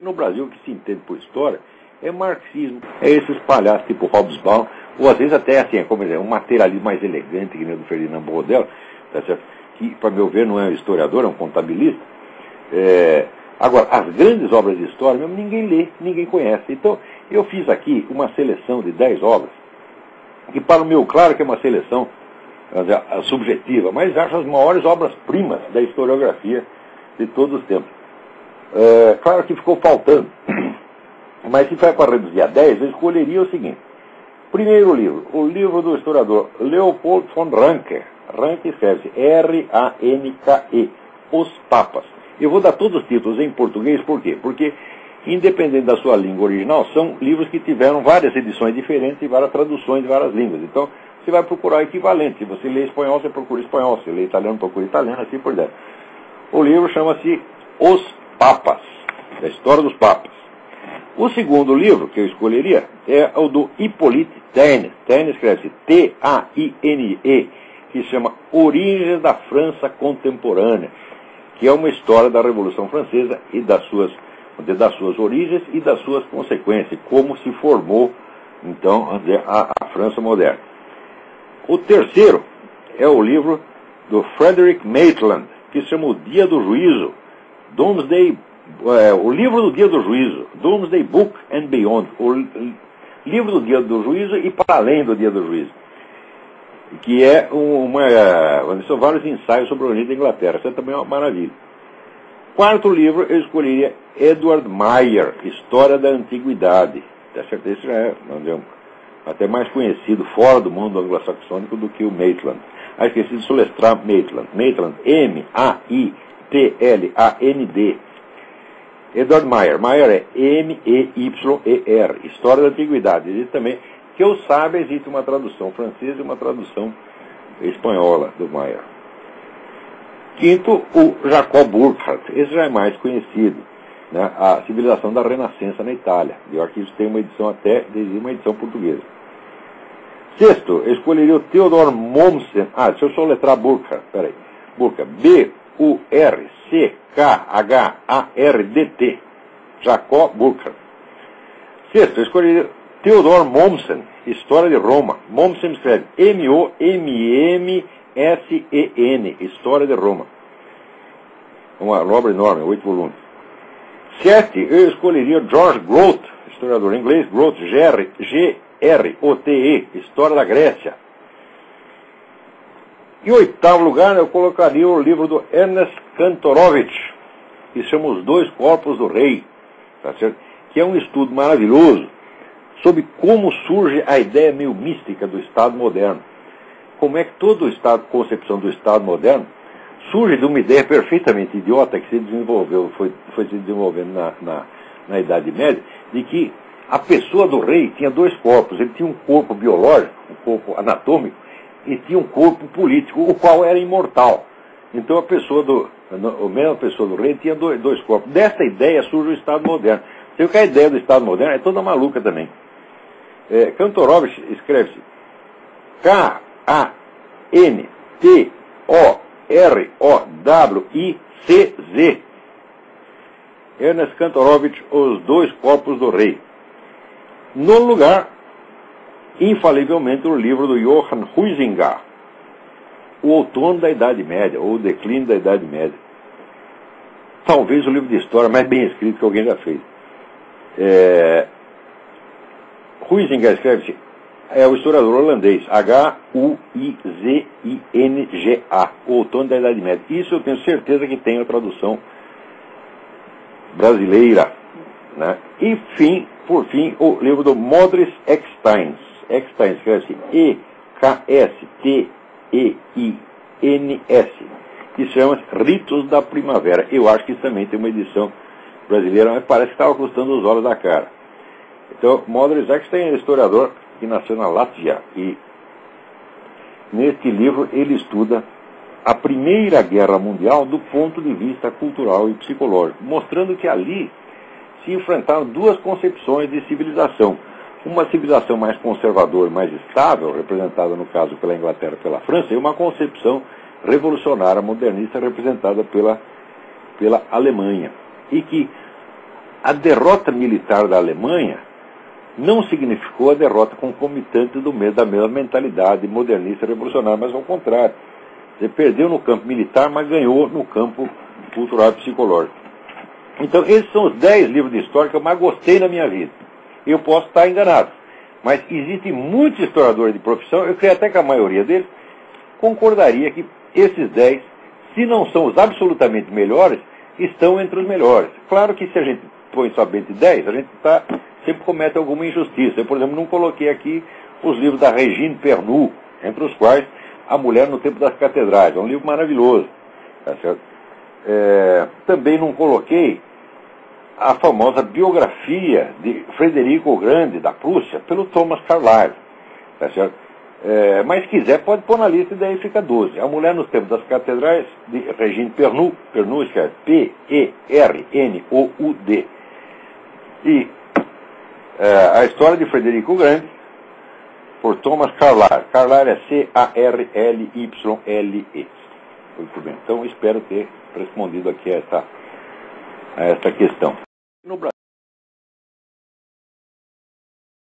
No Brasil, o que se entende por história é marxismo. É esses palhaços tipo Hobsbawm, ou às vezes até assim, como dizer, um materialismo mais elegante, que nem o do Ferdinand Brodel, tá certo? Que, para meu ver, não é um historiador, é um contabilista. Agora, as grandes obras de história mesmo ninguém lê, ninguém conhece. Então, eu fiz aqui uma seleção de 10 obras, que para o meu, claro que é uma seleção subjetiva, mas acho as maiores obras-primas da historiografia de todos os tempos. Claro que ficou faltando, mas se for para reduzir a 10, eu escolheria o seguinte. Primeiro livro, o livro do historiador Leopold von Ranke. Ranke escreve-se R-A-N-K-E, Os Papas. Eu vou dar todos os títulos em português, por quê? Porque, independente da sua língua original, são livros que tiveram várias edições diferentes e várias traduções de várias línguas. Então, você vai procurar equivalente. Se você lê espanhol, você procura espanhol. Se você lê italiano, procura italiano, assim por diante. O livro chama-se Os Papas, a história dos papas. O segundo livro que eu escolheria é o do Hippolyte Taine. Taine escreve-se T-A-I-N-E, que se chama Origens da França Contemporânea, que é uma história da Revolução Francesa e das suas origens e das suas consequências, como se formou, então, a França moderna. O terceiro é o livro do Frederick Maitland, que se chama O Dia do Juízo, o livro do Dia do Juízo, Doomsday Book and Beyond, o livro do Dia do Juízo e para além do Dia do Juízo, que são vários ensaios sobre a origem da Inglaterra. Isso é também uma maravilha. Quarto livro, eu escolheria Edward Meyer, História da Antiguidade. Esse já é até mais conhecido fora do mundo anglo-saxônico do que o Maitland. Esqueci de soletrar Maitland. Maitland, M-A-I-T-L-A-N-D. Edward Meyer. Meyer é M-E-Y-E-R. História da Antiguidade. Existe também, que eu saiba, existe uma tradução francesa e uma tradução espanhola do Meyer. Quinto, o Jacob Burckhardt. Esse já é mais conhecido, né? A Civilização da Renascença na Itália. Eu acho que isso tem uma edição uma edição portuguesa. Sexto, eu escolheria o Theodor Mommsen. Deixa eu soletrar Burckhardt. Peraí. Burckhardt. B-U-R-C-K-H-A-R-D-T. Jacob Burckhardt. Sexto, eu escolheria Theodor Mommsen, História de Roma. Mommsen escreve M-O-M-M-S-E-N, História de Roma. Uma obra enorme, 8 volumes. 7, eu escolheria George Grote, historiador inglês, Grote, G-R-O-T-E, História da Grécia. Em oitavo lugar, eu colocaria o livro do Ernest Kantorowicz, que se chama Os Dois Corpos do Rei, tá certo? Que é um estudo maravilhoso sobre como surge a ideia meio mística do Estado moderno. Como é que toda a concepção do Estado moderno surge de uma ideia perfeitamente idiota que se desenvolveu, foi se desenvolvendo na Idade Média, de que a pessoa do rei tinha dois corpos. Ele tinha um corpo biológico, um corpo anatômico, e tinha um corpo político, o qual era imortal. Então a mesma pessoa do rei tinha dois corpos. Dessa ideia surge o Estado moderno. Sei que a ideia do Estado moderno é toda maluca também. Kantorowicz escreve-se K-A-N-T-O-R-O-W-I-C-Z. Ernest Kantorowicz, Os Dois Corpos do Rei. No lugar, infalivelmente, o livro do Johann Huizinga, O Outono da Idade Média, ou O Declínio da Idade Média. Talvez o livro de história mais bem escrito que alguém já fez. Huizinga escreve-se, é o historiador holandês, H-U-I-Z-I-N-G-A, O Outono da Idade Média. Isso eu tenho certeza que tem a tradução brasileira, né? E, por fim, o livro do Modris Eksteins. Eksteins escreve-se E-K-S-T-E-I-N-S, que chama-se Ritos da Primavera. Eu acho que isso também tem uma edição brasileira, mas parece que estava custando os olhos da cara. Então, Modris Eksteins é historiador que nasceu na Látvia, e neste livro ele estuda a Primeira Guerra Mundial do ponto de vista cultural e psicológico, mostrando que ali se enfrentaram duas concepções de civilização. Uma civilização mais conservadora, mais estável, representada no caso pela Inglaterra e pela França, e uma concepção revolucionária, modernista, representada pela Alemanha. E que a derrota militar da Alemanha não significou a derrota concomitante da mesma mentalidade modernista revolucionária, mas ao contrário. Você perdeu no campo militar, mas ganhou no campo cultural e psicológico. Então, esses são os 10 livros de história que eu mais gostei na minha vida. Eu posso estar enganado, mas existem muitos historiadores de profissão, eu creio até que a maioria deles concordaria que esses 10, se não são os absolutamente melhores, estão entre os melhores. Claro que se a gente põe somente 10, a gente sempre comete alguma injustiça. Eu, por exemplo, não coloquei aqui os livros da Regine Pernoud, entre os quais A Mulher no Tempo das Catedrais. É um livro maravilhoso. Tá certo? Também não coloquei a famosa biografia de Frederico o Grande, da Prússia, pelo Thomas Carlyle. Tá certo? Mas se quiser, pode pôr na lista e daí fica 12. A Mulher nos Tempos das Catedrais, de Regine Pernoud. Pernoud escreve P-E-R-N-O-U-D. E a história de Frederico o Grande, por Thomas Carlyle. Carlyle é C-A-R-L-Y-L-E. Muito bem. Então, espero ter respondido aqui a esta questão. No Brasil,